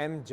MJ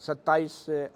27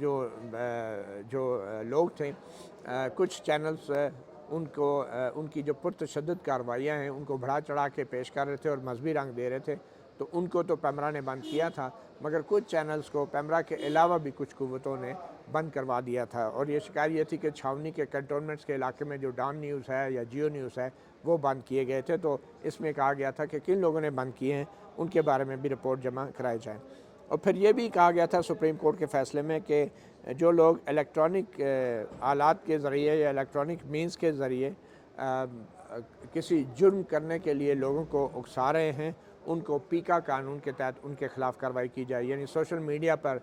جو لوگ تھے کچھ چینلز ان کی جو پرتشدد کارروائیاں ہیں ان کو بڑھا چڑھا کے پیش کر رہے تھے اور مذہبی رنگ دے رہے تھے، تو ان کو تو پیمرا نے بند کیا تھا، مگر کچھ چینلز کو پیمرا کے علاوہ بھی کچھ قوتوں نے بند کروا دیا تھا، اور یہ شکایت یہ تھی کہ چھاونی کے کنٹونمنٹس کے علاقے میں جو ڈان نیوز ہے یا جیو نیوز ہے وہ بند کیے گئے تھے، تو اس میں کہا گیا تھا کہ کن لوگوں نے بند کیے ہیں ان کے بارے میں بھی رپورٹ جمع کرائی جائے۔ اور پھر یہ بھی کہا گیا تھا سپریم کورٹ کے فیصلے میں کہ جو لوگ الیکٹرانک آلات کے ذریعے یا الیکٹرانک مینز کے ذریعے کسی جرم کرنے کے لیے لوگوں کو اکسا رہے ہیں ان کو پیکا قانون کے تحت ان کے خلاف کارروائی کی جائے، یعنی سوشل میڈیا پر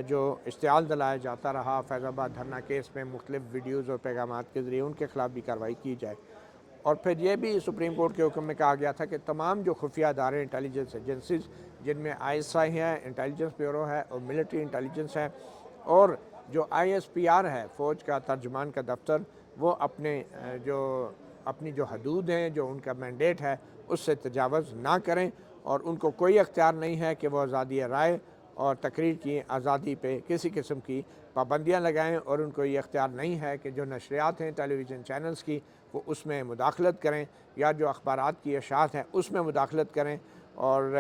جو اشتعال دلایا جاتا رہا فیض آباد دھرنا کیس میں مختلف ویڈیوز اور پیغامات کے ذریعے ان کے خلاف بھی کارروائی کی جائے۔ اور پھر یہ بھی سپریم کورٹ کے حکم میں کہا گیا تھا کہ تمام جو خفیہ ادارے انٹیلیجنس ایجنسیز جن میں ISI ہے، انٹیلیجنس بیورو ہے اور ملٹری انٹیلیجنس ہے، اور جو ISPR ہے فوج کا ترجمان کا دفتر، وہ اپنی جو حدود ہیں جو ان کا مینڈیٹ ہے اس سے تجاوز نہ کریں، اور ان کو کوئی اختیار نہیں ہے کہ وہ آزادی رائے اور تقریر کی آزادی پہ کسی قسم کی پابندیاں لگائیں، اور ان کو یہ اختیار نہیں ہے کہ جو نشریات ہیں ٹیلی ویژن چینلز کی وہ اس میں مداخلت کریں، یا جو اخبارات کی اشاعت ہیں اس میں مداخلت کریں، اور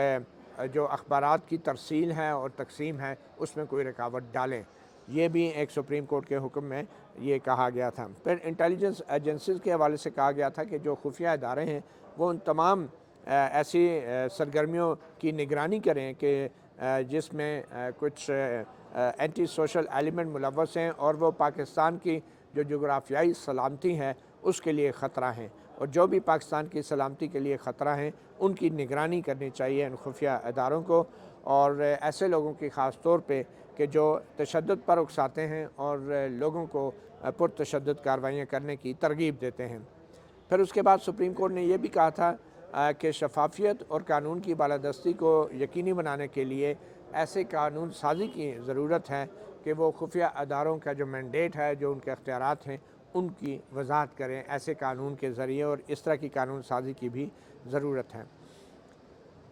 جو اخبارات کی ترسیل ہے اور تقسیم ہے اس میں کوئی رکاوٹ ڈالیں۔ یہ بھی ایک سپریم کورٹ کے حکم میں یہ کہا گیا تھا۔ پھر انٹیلیجنس ایجنسیز کے حوالے سے کہا گیا تھا کہ جو خفیہ ادارے ہیں وہ ان تمام ایسی سرگرمیوں کی نگرانی کریں کہ جس میں کچھ اینٹی سوشل ایلیمنٹ ملوث ہیں اور وہ پاکستان کی جو جغرافیائی سلامتی ہے اس کے لیے خطرہ ہیں، اور جو بھی پاکستان کی سلامتی کے لیے خطرہ ہیں ان کی نگرانی کرنی چاہیے ان خفیہ اداروں کو، اور ایسے لوگوں کی خاص طور پہ کہ جو تشدد پر اکساتے ہیں اور لوگوں کو پرتشدد کارروائیاں کرنے کی ترغیب دیتے ہیں۔ پھر اس کے بعد سپریم کورٹ نے یہ بھی کہا تھا کہ شفافیت اور قانون کی بالادستی کو یقینی بنانے کے لیے ایسے قانون سازی کی ضرورت ہے کہ وہ خفیہ اداروں کا جو مینڈیٹ ہے، جو ان کے اختیارات ہیں، ان کی وضاحت کریں ایسے قانون کے ذریعے، اور اس طرح کی قانون سازی کی بھی ضرورت ہے۔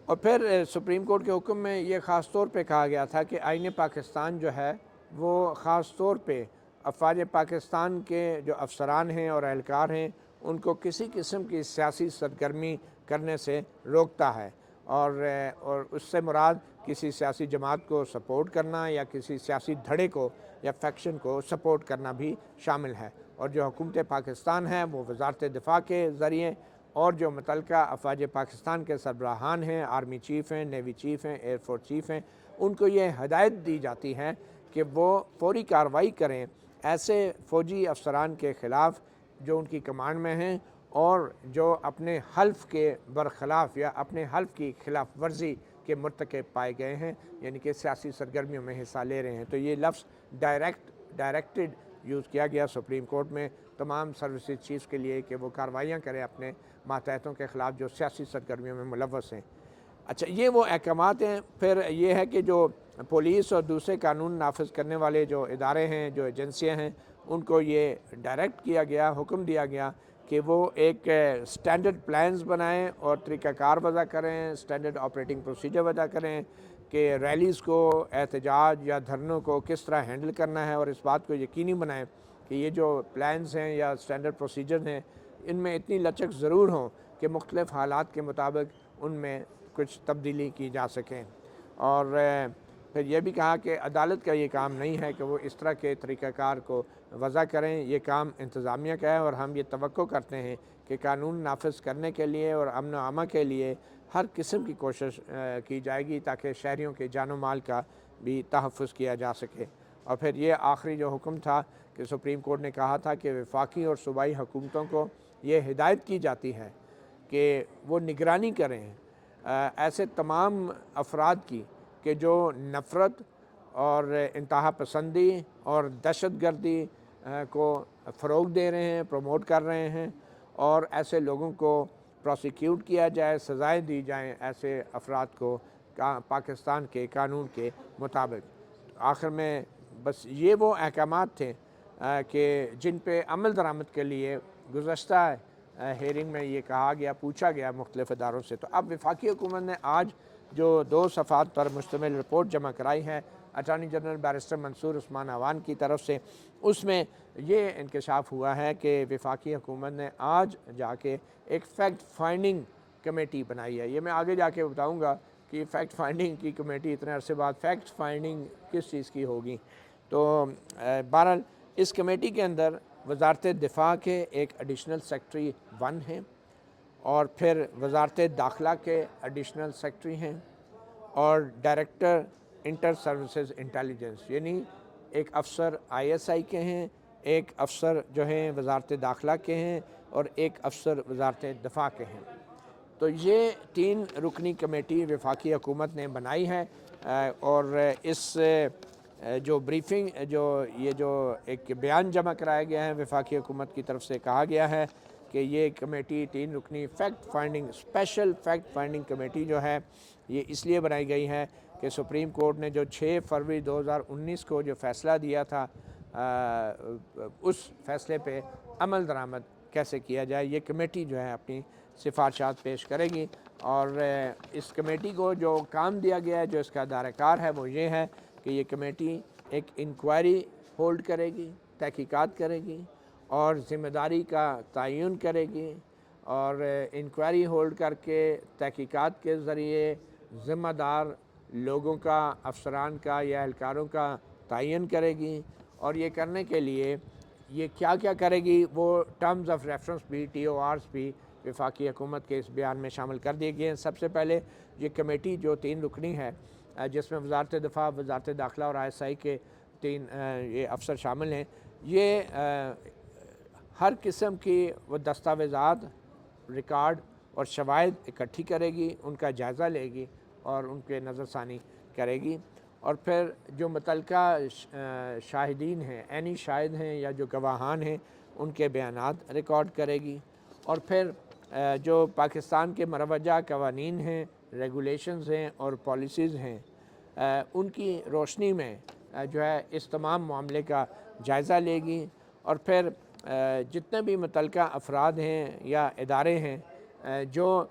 اور پھر سپریم کورٹ کے حکم میں یہ خاص طور پہ کہا گیا تھا کہ آئین پاکستان جو ہے وہ خاص طور پہ افواج پاکستان کے جو افسران ہیں اور اہلکار ہیں ان کو کسی قسم کی سیاسی سرگرمی کرنے سے روکتا ہے، اور اس سے مراد کسی سیاسی جماعت کو سپورٹ کرنا یا کسی سیاسی دھڑے کو یا فیکشن کو سپورٹ کرنا بھی شامل ہے، اور جو حکومت پاکستان ہے وہ وزارت دفاع کے ذریعے اور جو متعلقہ افواج پاکستان کے سربراہان ہیں، آرمی چیف ہیں، نیوی چیف ہیں، ایئر فورس چیف ہیں، ان کو یہ ہدایت دی جاتی ہے کہ وہ فوری کارروائی کریں ایسے فوجی افسران کے خلاف جو ان کی کمانڈ میں ہیں اور جو اپنے حلف کے برخلاف یا اپنے حلف کی خلاف ورزی کے مرتکب پائے گئے ہیں، یعنی کہ سیاسی سرگرمیوں میں حصہ لے رہے ہیں۔ تو یہ لفظ ڈائریکٹڈ یوز کیا گیا سپریم کورٹ میں تمام سروسز چیف کے لیے کہ وہ کارروائیاں کریں اپنے ماتحتوں کے خلاف جو سیاسی سرگرمیوں میں ملوث ہیں۔ اچھا، یہ وہ احکامات ہیں۔ پھر یہ ہے کہ جو پولیس اور دوسرے قانون نافذ کرنے والے جو ادارے ہیں، جو ایجنسیاں ہیں، ان کو یہ ڈائریکٹ کیا گیا، حکم دیا گیا کہ وہ ایک سٹینڈرڈ پلانز بنائیں اور طریقہ کار وضع کریں، سٹینڈرڈ آپریٹنگ پروسیجر وضع کریں کہ ریلیز کو، احتجاج یا دھرنوں کو کس طرح ہینڈل کرنا ہے، اور اس بات کو یقینی بنائیں کہ یہ جو پلانز ہیں یا سٹینڈرڈ پروسیجر ہیں ان میں اتنی لچک ضرور ہوں کہ مختلف حالات کے مطابق ان میں کچھ تبدیلی کی جا سکیں۔ اور پھر یہ بھی کہا کہ عدالت کا یہ کام نہیں ہے کہ وہ اس طرح کے طریقہ کار کو وضع کریں، یہ کام انتظامیہ کا ہے، اور ہم یہ توقع کرتے ہیں کہ قانون نافذ کرنے کے لیے اور امن و امان کے لیے ہر قسم کی کوشش کی جائے گی تاکہ شہریوں کے جان و مال کا بھی تحفظ کیا جا سکے۔ اور پھر یہ آخری جو حکم تھا کہ سپریم کورٹ نے کہا تھا کہ وفاقی اور صوبائی حکومتوں کو یہ ہدایت کی جاتی ہے کہ وہ نگرانی کریں ایسے تمام افراد کی کہ جو نفرت اور انتہا پسندی اور دہشت گردی کو فروغ دے رہے ہیں، پروموٹ کر رہے ہیں، اور ایسے لوگوں کو پروسیکیوٹ کیا جائے، سزائیں دی جائیں ایسے افراد کو پاکستان کے قانون کے مطابق۔ آخر میں بس یہ وہ احکامات تھے کہ جن پہ عمل درآمد کے لیے گزشتہ ہیئرنگ میں یہ کہا گیا، پوچھا گیا مختلف اداروں سے۔ تو اب وفاقی حکومت نے آج جو 2 صفحات پر مشتمل رپورٹ جمع کرائی ہے، اٹارنی جنرل بیرسٹر منصور عثمان اعوان کی طرف سے، اس میں یہ انکشاف ہوا ہے کہ وفاقی حکومت نے آج جا کے ایک فیکٹ فائنڈنگ کمیٹی بنائی ہے۔ یہ میں آگے جا کے بتاؤں گا کہ فیکٹ فائنڈنگ کی کمیٹی اتنے عرصے بعد فیکٹ فائنڈنگ کس چیز کی ہوگی۔ تو بہرحال اس کمیٹی کے اندر وزارت دفاع کے ایک ایڈیشنل سیکرٹری 1 ہیں، اور پھر وزارت داخلہ کے ایڈیشنل سیکرٹری ہیں، اور ڈائریکٹر انٹر سروسز انٹیلیجنس، یعنی ایک افسر ISI کے ہیں، ایک افسر جو ہیں وزارت داخلہ کے ہیں، اور ایک افسر وزارت دفاع کے ہیں۔ تو یہ 3 رکنی کمیٹی وفاقی حکومت نے بنائی ہے، اور اس جو بریفنگ یہ جو ایک بیان جمع کرایا گیا ہے وفاقی حکومت کی طرف سے، کہا گیا ہے کہ یہ کمیٹی 3 رکنی fact finding special fact finding committee جو ہے یہ اس لیے بنائی گئی ہے کہ سپریم کورٹ نے جو 6 فروری 2019 کو جو فیصلہ دیا تھا، اس فیصلے پہ عمل درآمد کیسے کیا جائے۔ یہ کمیٹی جو ہے اپنی سفارشات پیش کرے گی، اور اس کمیٹی کو جو کام دیا گیا ہے، جو اس کا دائرہ کار ہے، وہ یہ ہے کہ یہ کمیٹی ایک انکوائری ہولڈ کرے گی، تحقیقات کرے گی، اور ذمہ داری کا تعین کرے گی، اور انکوائری ہولڈ کر کے تحقیقات کے ذریعے ذمہ دار لوگوں کا، افسران کا یا اہلکاروں کا تعین کرے گی، اور یہ کرنے کے لیے یہ کیا کیا کرے گی، وہ ٹرمز آف ریفرنس بھی، TORs بھی وفاقی حکومت کے اس بیان میں شامل کر دیے گئے ہیں۔ سب سے پہلے یہ کمیٹی جو 3 رکنی ہے، جس میں وزارت دفاع، وزارت داخلہ اور ISI کے 3 یہ افسر شامل ہیں، یہ ہر قسم کی وہ دستاویزات، ریکارڈ اور شواہد اکٹھی کرے گی، ان کا جائزہ لے گی اور ان کے نظر ثانی کرے گی، اور پھر جو متعلقہ شاہدین ہیں، عینی شاہد ہیں یا جو گواہان ہیں، ان کے بیانات ریکارڈ کرے گی، اور پھر جو پاکستان کے مروجہ قوانین ہیں، ریگولیشنز ہیں اور پالیسیز ہیں، ان کی روشنی میں جو ہے اس تمام معاملے کا جائزہ لے گی، اور پھر جتنے بھی متعلقہ افراد ہیں یا ادارے ہیں جو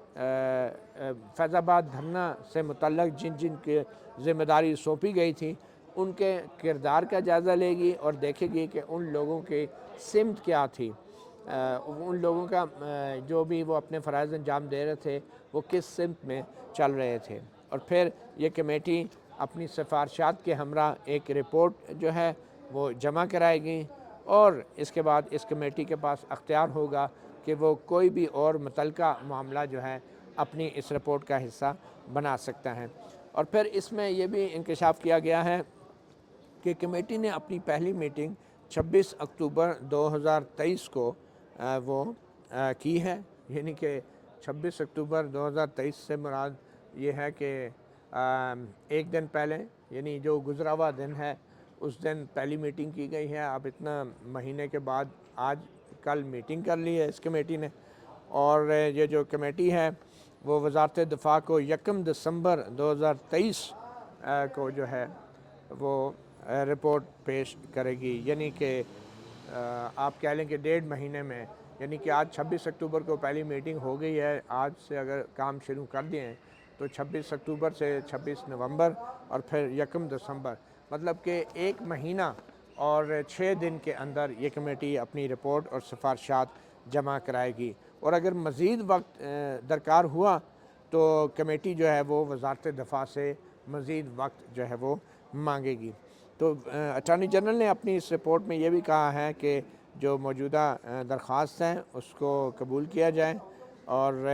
فیض آباد دھرنا سے متعلق جن کے ذمہ داری سونپی گئی تھی، ان کے کردار کا جائزہ لے گی، اور دیکھے گی کہ ان لوگوں کی سمت کیا تھی، ان لوگوں کا جو بھی وہ اپنے فرائض انجام دے رہے تھے وہ کس سمت میں چل رہے تھے، اور پھر یہ کمیٹی اپنی سفارشات کے ہمراہ ایک رپورٹ جو ہے وہ جمع کرائے گی، اور اس کے بعد اس کمیٹی کے پاس اختیار ہوگا کہ وہ کوئی بھی اور متعلقہ معاملہ جو ہے اپنی اس رپورٹ کا حصہ بنا سکتا ہے۔ اور پھر اس میں یہ بھی انکشاف کیا گیا ہے کہ کمیٹی نے اپنی پہلی میٹنگ 26 اکتوبر 2023 کو وہ کی ہے، یعنی کہ 26 اکتوبر 2023 سے مراد یہ ہے کہ ایک دن پہلے، یعنی جو گزرا ہوا دن ہے اس دن پہلی میٹنگ کی گئی ہے۔ اب اتنا مہینے کے بعد آج کل میٹنگ کر لی ہے اس کمیٹی نے، اور یہ جو کمیٹی ہے وہ وزارت دفاع کو 1 دسمبر 2023 کو جو ہے وہ رپورٹ پیش کرے گی، یعنی کہ آپ کہہ لیں کہ 1.5 مہینے میں، یعنی کہ آج 26 اکتوبر کو پہلی میٹنگ ہو گئی ہے، آج سے اگر کام شروع کر دیں تو 26 اکتوبر سے 26 نومبر اور پھر 1 دسمبر، مطلب کہ 1 مہینہ اور 6 دن کے اندر یہ کمیٹی اپنی رپورٹ اور سفارشات جمع کرائے گی، اور اگر مزید وقت درکار ہوا تو کمیٹی جو ہے وہ وزارت دفاع سے مزید وقت جو ہے وہ مانگے گی۔ تو اٹارنی جنرل نے اپنی اس رپورٹ میں یہ بھی کہا ہے کہ جو موجودہ درخواست ہیں اس کو قبول کیا جائے، اور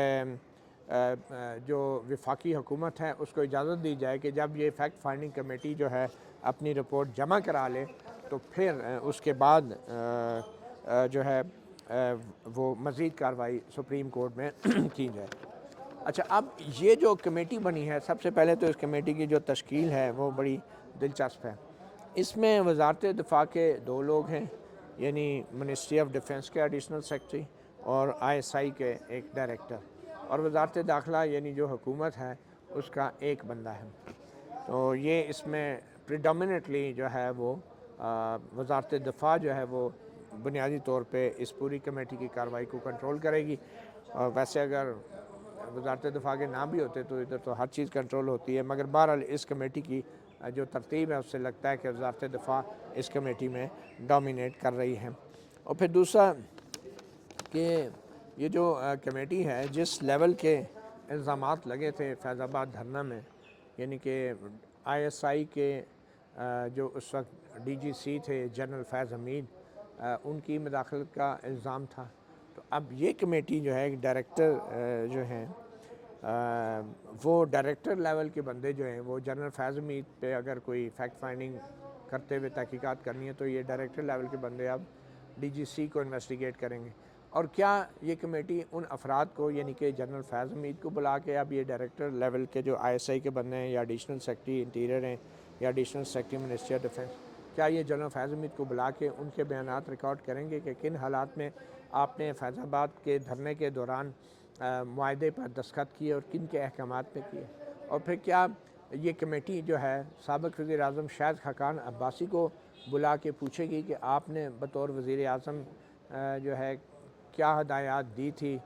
جو وفاقی حکومت ہے اس کو اجازت دی جائے کہ جب یہ فیکٹ فائنڈنگ کمیٹی جو ہے اپنی رپورٹ جمع کرا لے تو پھر اس کے بعد جو ہے وہ مزید کارروائی سپریم کورٹ میں کی جائے۔ اچھا، اب یہ جو کمیٹی بنی ہے، سب سے پہلے تو اس کمیٹی کی جو تشکیل ہے وہ بڑی دلچسپ ہے۔ اس میں وزارت دفاع کے 2 لوگ ہیں، یعنی منسٹری آف ڈیفنس کے ایڈیشنل سیکرٹری اور ISI کے ایک ڈائریکٹر، اور وزارت داخلہ یعنی جو حکومت ہے اس کا ایک بندہ ہے۔ تو یہ اس میں پریڈومیننٹلی جو ہے وہ وزارت دفاع جو ہے وہ بنیادی طور پہ اس پوری کمیٹی کی کارروائی کو کنٹرول کرے گی، اور ویسے اگر وزارت دفاع کے نام بھی ہوتے تو ادھر تو ہر چیز کنٹرول ہوتی ہے، مگر بہرحال اس کمیٹی کی جو ترتیب ہے اس سے لگتا ہے کہ وزارت دفاع اس کمیٹی میں ڈومینیٹ کر رہی ہے۔ اور پھر دوسرا کہ یہ جو کمیٹی ہے، جس لیول کے الزامات لگے تھے فیض آباد دھرنا میں، یعنی کہ ISI کے جو اس وقت DGC تھے جنرل فیض حمید، ان کی مداخلت کا الزام تھا، تو اب یہ کمیٹی جو ہے ڈائریکٹر جو ہیں وہ ڈائریکٹر لیول کے بندے جو ہیں وہ جنرل فیض حمید پہ اگر کوئی فیکٹ فائنڈنگ کرتے ہوئے تحقیقات کرنی ہے تو یہ ڈائریکٹر لیول کے بندے اب DGC کو انویسٹیگیٹ کریں گے۔ اور کیا یہ کمیٹی ان افراد کو یعنی کہ جنرل فیض حمید کو بلا کے اب یہ ڈائریکٹر لیول کے جو ISI کے بندے ہیں یا ایڈیشنل سیکرٹری انٹیریئر ہیں یا additional secretary ministry of defence, کیا یہ جنرل فیض حمید کو بلا کے ان کے بیانات ریکارڈ کریں گے کہ کن حالات میں آپ نے فیض آباد کے دھرنے کے دوران معاہدے پر دستخط کیے اور کن کے احکامات پہ کیے؟ اور پھر کیا یہ کمیٹی جو ہے سابق وزیر اعظم شاہد خاقان عباسی کو بلا کے پوچھے گی کہ آپ نے بطور وزیر اعظم جو ہے کیا ہدایات دی تھی،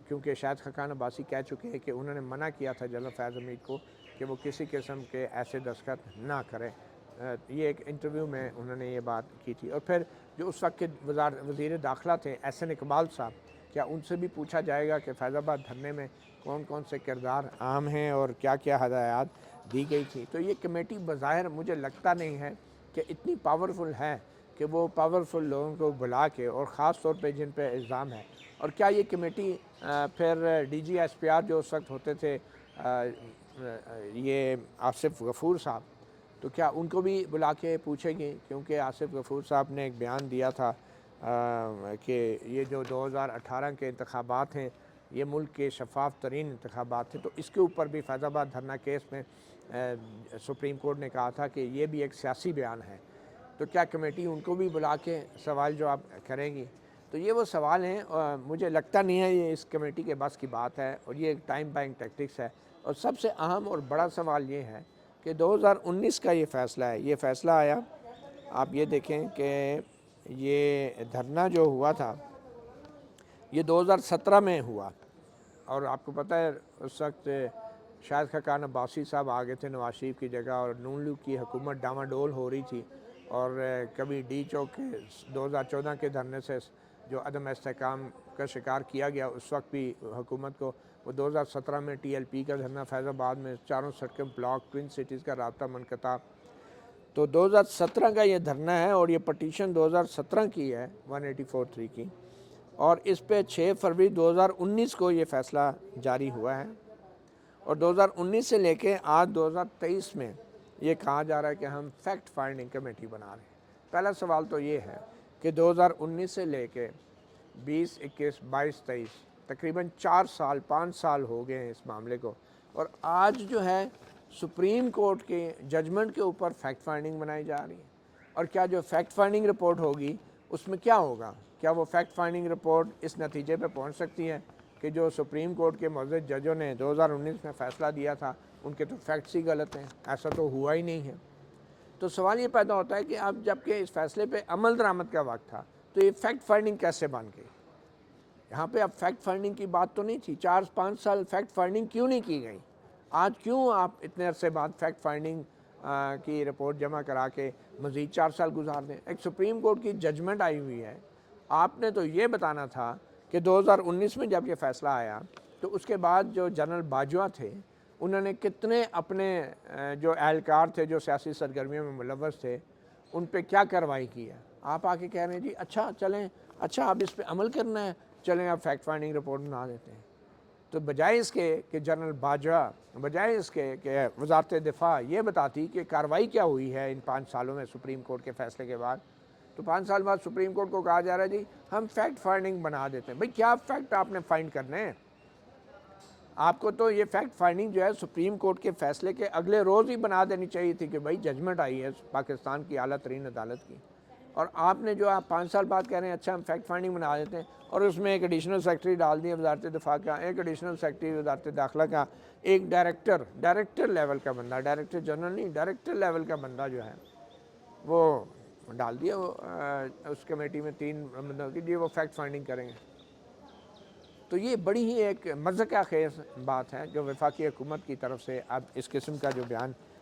کیونکہ شاہد خاقان عباسی کہہ چکے ہیں کہ انہوں نے منع کیا تھا جنرل فیض حمید کو کہ وہ کسی قسم کے ایسے دستخط نہ کریں۔ یہ ایک انٹرویو میں انہوں نے یہ بات کی تھی۔ اور پھر جو اس وقت کے وزیر داخلہ تھے احسن اقبال صاحب، کیا ان سے بھی پوچھا جائے گا کہ فیض آباد دھرنے میں کون کون سے کردار عام ہیں اور کیا کیا ہدایات دی گئی تھی؟ تو یہ کمیٹی بظاہر مجھے لگتا نہیں ہے کہ اتنی پاورفل ہے کہ وہ پاورفل لوگوں کو بلا کے، اور خاص طور پہ جن پہ الزام ہے، اور کیا یہ کمیٹی پھر DG SPR جو اس وقت ہوتے تھے یہ آصف غفور صاحب، تو کیا ان کو بھی بلا کے پوچھے گی؟ کیونکہ آصف غفور صاحب نے ایک بیان دیا تھا کہ یہ جو 2018 کے انتخابات ہیں یہ ملک کے شفاف ترین انتخابات تھے، تو اس کے اوپر بھی فیض آباد دھرنا کیس میں سپریم کورٹ نے کہا تھا کہ یہ بھی ایک سیاسی بیان ہے، تو کیا کمیٹی ان کو بھی بلا کے سوال جواب کرے گی؟ تو یہ وہ سوال ہیں، مجھے لگتا نہیں ہے یہ اس کمیٹی کے بس کی بات ہے، اور یہ ایک ٹائم بائنگ ٹیکٹکس ہے۔ اور سب سے اہم اور بڑا سوال یہ ہے کہ 2019 کا یہ فیصلہ ہے، یہ فیصلہ آیا، آپ یہ دیکھیں کہ یہ دھرنا جو ہوا تھا یہ 2017 میں ہوا، اور آپ کو پتہ ہے اس وقت شاہد خاقان عباسی صاحب آگے تھے نواز شریف کی جگہ، اور نون لیگ کی حکومت ڈاواڈول ہو رہی تھی، اور کبھی ڈی چوک کے 2014 کے دھرنے سے جو عدم استحکام کا شکار کیا گیا اس وقت بھی حکومت کو، وہ 2017 میں TLP کا دھرنا فیض آباد میں چاروں سڑکیں بلاک، ٹوئن سٹیز کا رابطہ منقطع، تو 2017 کا یہ دھرنا ہے، اور یہ پٹیشن 2017 کی ہے 184(3) کی، اور اس پہ 6 فروری 2019 کو یہ فیصلہ جاری ہوا ہے، اور 2019 سے لے کے آج 2023 میں یہ کہا جا رہا ہے کہ ہم فیکٹ فائنڈنگ کمیٹی بنا رہے ہیں۔ پہلا سوال تو یہ ہے کہ 2019 سے لے کے 20، 21، 22، 23 تقریباً 4 سال 5 سال ہو گئے ہیں اس معاملے کو، اور آج جو ہے سپریم کورٹ کے ججمنٹ کے اوپر فیکٹ فائنڈنگ بنائی جا رہی ہے، اور کیا جو فیکٹ فائنڈنگ رپورٹ ہوگی اس میں کیا ہوگا؟ کیا وہ فیکٹ فائنڈنگ رپورٹ اس نتیجے پہ پہنچ سکتی ہے کہ جو سپریم کورٹ کے معزز ججوں نے 2019 میں فیصلہ دیا تھا ان کے تو فیکٹس ہی غلط ہیں؟ ایسا تو ہوا ہی نہیں ہے۔ تو سوال یہ پیدا ہوتا ہے کہ اب جب کہ اس فیصلے پہ عمل درآمد کا وقت تھا تو یہ فیکٹ فائنڈنگ کیسے بن گئی؟ یہاں پہ اب فیکٹ فائنڈنگ کی بات تو نہیں تھی، 4-5 سال فیکٹ فائنڈنگ کیوں نہیں کی گئی؟ آج کیوں آپ اتنے عرصے بعد فیکٹ فائنڈنگ کی رپورٹ جمع کرا کے مزید 4 سال گزار دیں؟ ایک سپریم کورٹ کی ججمنٹ آئی ہوئی ہے، آپ نے تو یہ بتانا تھا کہ 2019 میں جب یہ فیصلہ آیا تو اس کے بعد جو جنرل باجوہ تھے انہوں نے کتنے اپنے جو اہلکار تھے جو سیاسی سرگرمیوں میں ملوث تھے ان پہ کیا کارروائی کی ہے؟ آپ آ کے کہہ رہے ہیں جی اچھا چلیں، اچھا اب اس پہ عمل کرنا ہے، چلیں اب فیکٹ فائنڈنگ رپورٹ بنا دیتے ہیں۔ تو بجائے اس کے کہ جنرل باجوہ، بجائے اس کے کہ وزارت دفاع یہ بتاتی کہ کارروائی کیا ہوئی ہے ان 5 سالوں میں سپریم کورٹ کے فیصلے کے بعد، تو 5 سال بعد سپریم کورٹ کو کہا جا رہا ہے جی ہم فیکٹ فائنڈنگ بنا دیتے ہیں۔ بھئی کیا فیکٹ آپ نے فائنڈ کرنے ہیں؟ آپ کو تو یہ فیکٹ فائنڈنگ جو ہے سپریم کورٹ کے فیصلے کے اگلے روز ہی بنا دینی چاہیے تھی کہ بھئی ججمنٹ آئی ہے پاکستان کی اعلیٰ ترین عدالت کی، اور آپ نے جو آپ 5 سال بعد کہہ رہے ہیں اچھا ہم فیکٹ فائنڈنگ بنا دیتے ہیں، اور اس میں ایک ایڈیشنل سیکرٹری ڈال دیا وزارت دفاع کا، ایک ایڈیشنل سیکرٹری وزارت داخلہ کا، ایک ڈائریکٹر لیول کا بندہ، ڈائریکٹر جنرل نہیں، ڈائریکٹر لیول کا بندہ جو ہے وہ ڈال دیا وہ اس کمیٹی میں 3 بندوں کی، جی وہ فیکٹ فائنڈنگ کریں گے۔ تو یہ بڑی ہی ایک مضحکہ خیز بات ہے جو وفاقی حکومت کی طرف سے اب اس قسم کا جو بیان